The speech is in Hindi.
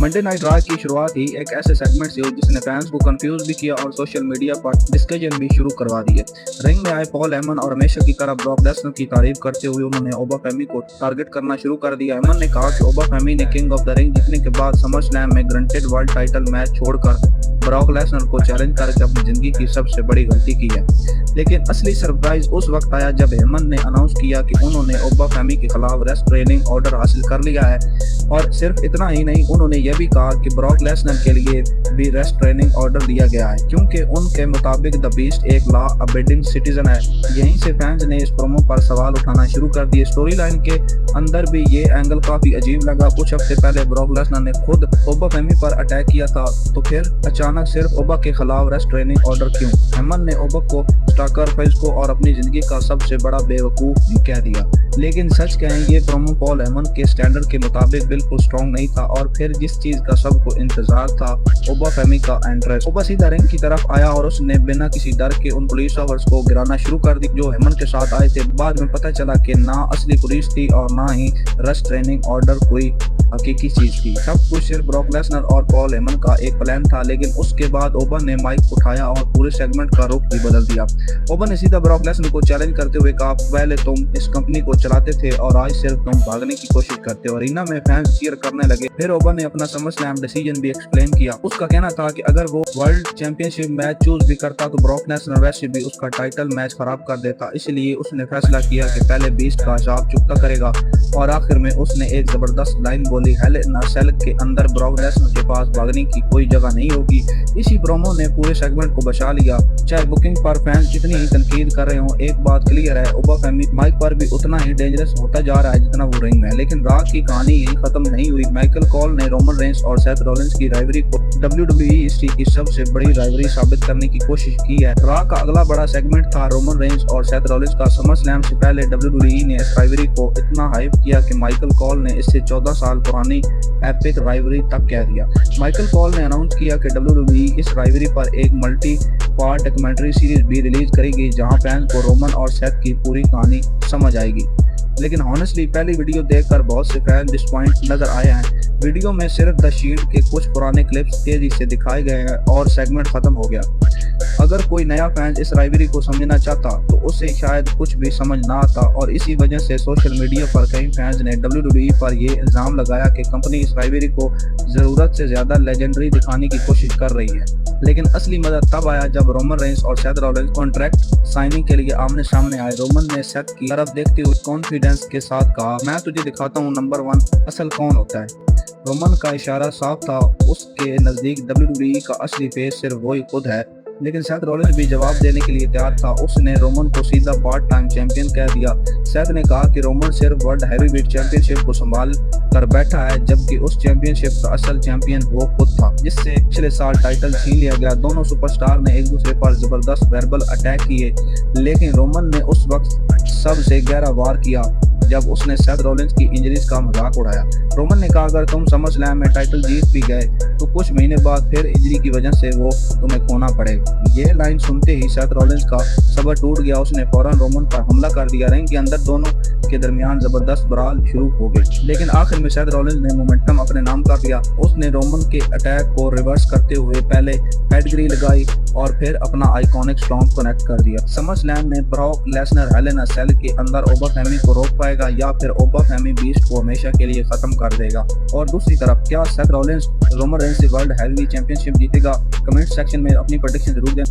मंडे नाइट रॉ की शुरुआत ही एक ऐसे सेगमेंट से हुई जिसने फैंस को कंफ्यूज भी किया और सोशल मीडिया पर डिस्कशन भी शुरू करवा दिए। रिंग में आए पॉल हेमन और हमेशा की तरह ब्रॉक लेसनर की तारीफ करते हुए उन्होंने ओबाफेमी को टारगेट करना शुरू कर दिया। हेमन ने कहा कि ओबाफेमी ने किंग ऑफ द रिंग जीतने के बाद समरस्लैम में ग्रंटेड वर्ल्ड टाइटल मैच छोड़कर ब्रॉक लेसनर को चैलेंज करके अपनी जिंदगी की सबसे बड़ी गलती की है। लेकिन असली सरप्राइज उस वक्त आया जब हेमन ने अनाउंस किया कि उन्होंने ओबाफेमी के खिलाफ रेस्ट्रेनिंग ऑर्डर हासिल कर लिया है। और सिर्फ इतना ही नहीं, उन्होंने यह भी कहा कि ब्रॉक लेसनर के लिए भी रेस्ट्रेनिंग ऑर्डर दिया गया है क्योंकि उनके मुताबिक द बीस्ट एक लॉ अबेडिंग सिटीजन है। यहीं से फैंस ने इस प्रोमो पर सवाल उठाना शुरू कर दिए। स्टोरी लाइन के अंदर भी ये एंगल काफी अजीब लगा। कुछ हफ्ते पहले ब्रॉक लेसनर ने खुद ओबाफेमी पर अटैक किया था, तो फिर अचानक सिर्फ ओबा के खिलाफ रेस्ट्रेनिंग ऑर्डर क्यों? हेमन ने ओबा को स्टाकर फेस को और अपनी जिंदगी का सबसे बड़ा बेवकूफ भी कह दिया। लेकिन सच कहें, ये प्रोमो पॉल हेमन के स्टैंडर्ड के मुताबिक बिल्कुल स्ट्रॉन्ग नहीं था। और फिर जिस चीज का सबको इंतजार था, ओबाफेमी का एंट्रेंस। ओबा सीधा रिंग की तरफ आया और उसने बिना किसी डर के उन पुलिस ऑफिसर्स को गिराना शुरू कर दी जो हेमन के साथ आए थे। बाद में पता चला कि ना असली पुलिस थी और ना ही रेस्ट्रेनिंग ऑर्डर कोई हकीकी चीज थी। सब कुछ सिर्फ ब्रॉक लेसनर और पॉल हेमन का एक प्लान था। लेकिन उसके बाद ओबा ने माइक उठाया और पूरे सेगमेंट का रुख भी बदल दिया। ओबा ने सीधा ब्रॉक लेसनर को चैलेंज करते हुए कहा, पहले तुम इस कंपनी को चलाते थे और आज सिर्फ तुम भागने की कोशिश करते हो। अरीना में फैंस चीयर करने लगे। फिर ओबा ने अपना समरस्लैम डिसीजन भी एक्सप्लेन किया। उसका कहना था कि अगर वो वर्ल्ड चैंपियनशिप मैच चूज भी करता तो ब्रॉक लेसनर वैसे भी उसका टाइटल मैच खराब कर देता। इसलिए उसने फैसला किया कि पहले बीस्ट का हिसाब चुकता करेगा। और आखिर में उसने एक जबरदस्त लाइन बोली, हेल इन अ सेल के अंदर ब्रॉक लेसनर के पास भागने की कोई जगह नहीं होगी। इसी प्रोमो ने पूरे सेगमेंट को बचा लिया। चाहे बुकिंग पर फैंस जितनी ही तनकीद कर रहे हो, एक बात क्लियर है, ओबाफेमी माइक पर भी उतना ही डेंजरस होता जा रहा है जितना वो रिंग में। लेकिन रॉ की कहानी यही खत्म नहीं हुई। माइकल कॉल ने रोमन रेंस और सेथ रॉलिंस की राइवरी को WWE हिस्ट्री की सबसे बड़ी राइवरी साबित करने की कोशिश की है। रॉ का अगला बड़ा सेगमेंट था रोमन रेंस और सेथ रॉलिंस का। समरस्लैम से पहले WWE ने इस राइवरी को इतना हाइप किया कि माइकल कॉल ने इससे 14 साल पुरानी एपिक राइवरी तक कह दिया। माइकल कॉल ने अनाउंस किया कि WWE इस राइवरी पर एक मल्टी पार्ट डॉक्यूमेंट्री सीरीज भी रिलीज करेगी जहां फैंस को रोमन और सेथ की पूरी कहानी समझ आएगी। लेकिन ऑनेस्टली पहली वीडियो देखकर बहुत से फैन डिसपॉइंट नजर आए हैं। वीडियो में सिर्फ द शील्ड के कुछ पुराने क्लिप्स तेजी से दिखाए गए हैं और सेगमेंट खत्म हो गया। अगर कोई नया फैन इस राइवरी को समझना चाहता तो उसे शायद कुछ भी समझ ना आता। और इसी वजह से सोशल मीडिया पर कई फैंस ने WWE पर ये इल्जाम लगाया कि कंपनी इस राइवरी को जरूरत से ज्यादा लेजेंडरी दिखाने की कोशिश कर रही है। लेकिन असली मजा तब आया जब रोमन रेंस और सेथ रॉलिंस कॉन्ट्रैक्ट साइनिंग के लिए आमने सामने आए। रोमन ने सेथ की तरफ देखते हुए कॉन्फिडेंस के साथ कहा, मैं तुझे दिखाता हूँ नंबर 1 असल कौन होता है। रोमन का इशारा साफ था, उसके नजदीक WWE का असली फेस सिर्फ वही खुद है। लेकिन सेथ रॉलिंस भी जवाब देने के लिए तैयार था। उसने रोमन को सीधा पार्ट टाइम चैंपियन कह दिया। सेथ ने कहा कि रोमन सिर्फ वर्ल्ड हैवीवेट चैंपियनशिप को संभाल कर बैठा है, जबकि उस चैंपियनशिप का असल चैंपियन वो खुद था जिससे पिछले साल टाइटल छीन लिया गया। दोनों सुपरस्टार ने एक दूसरे पर जबरदस्त वर्बल अटैक किए, लेकिन रोमन ने उस वक्त सबसे गहरा वार किया जब उसने सेथ रॉलिंस की इंजरीज का मजाक उड़ाया। रोमन ने कहा, अगर तुम समरस्लैम में टाइटल जीत भी गए तो कुछ महीने बाद फिर इंजरी की वजह से वो तुम्हें खोना पड़ेगा। ये लाइन सुनते ही सेथ रॉलिंस का सब्र टूट गया। उसने फौरन रोमन पर हमला कर दिया। रिंग के अंदर दोनों के दरमियान जबरदस्त बराल शुरू हो गई। लेकिन आखिर में सेथ रॉलिंस ने मोमेंटम अपने नाम कर लिया। उसने रोमन के अटैक को रिवर्स करते हुए पहले पेडिग्री लगाई और फिर अपना आइकॉनिक स्टॉम्प कनेक्ट कर दिया। समरस्लैम में ब्रॉक लेसनर हेल इन अ सेल के अंदर ओबाफेमी को रोक पाएगा या फिर ओबाफेमी बीस्ट को हमेशा के लिए खत्म कर देगा। और दूसरी तरफ क्या सेथ रॉलिंस रोमन रेंस से वर्ल्ड हैवी चैंपियनशिप जीतेगा? कमेंट सेक्शन में अपनी प्रेडिक्शन जरूर दें।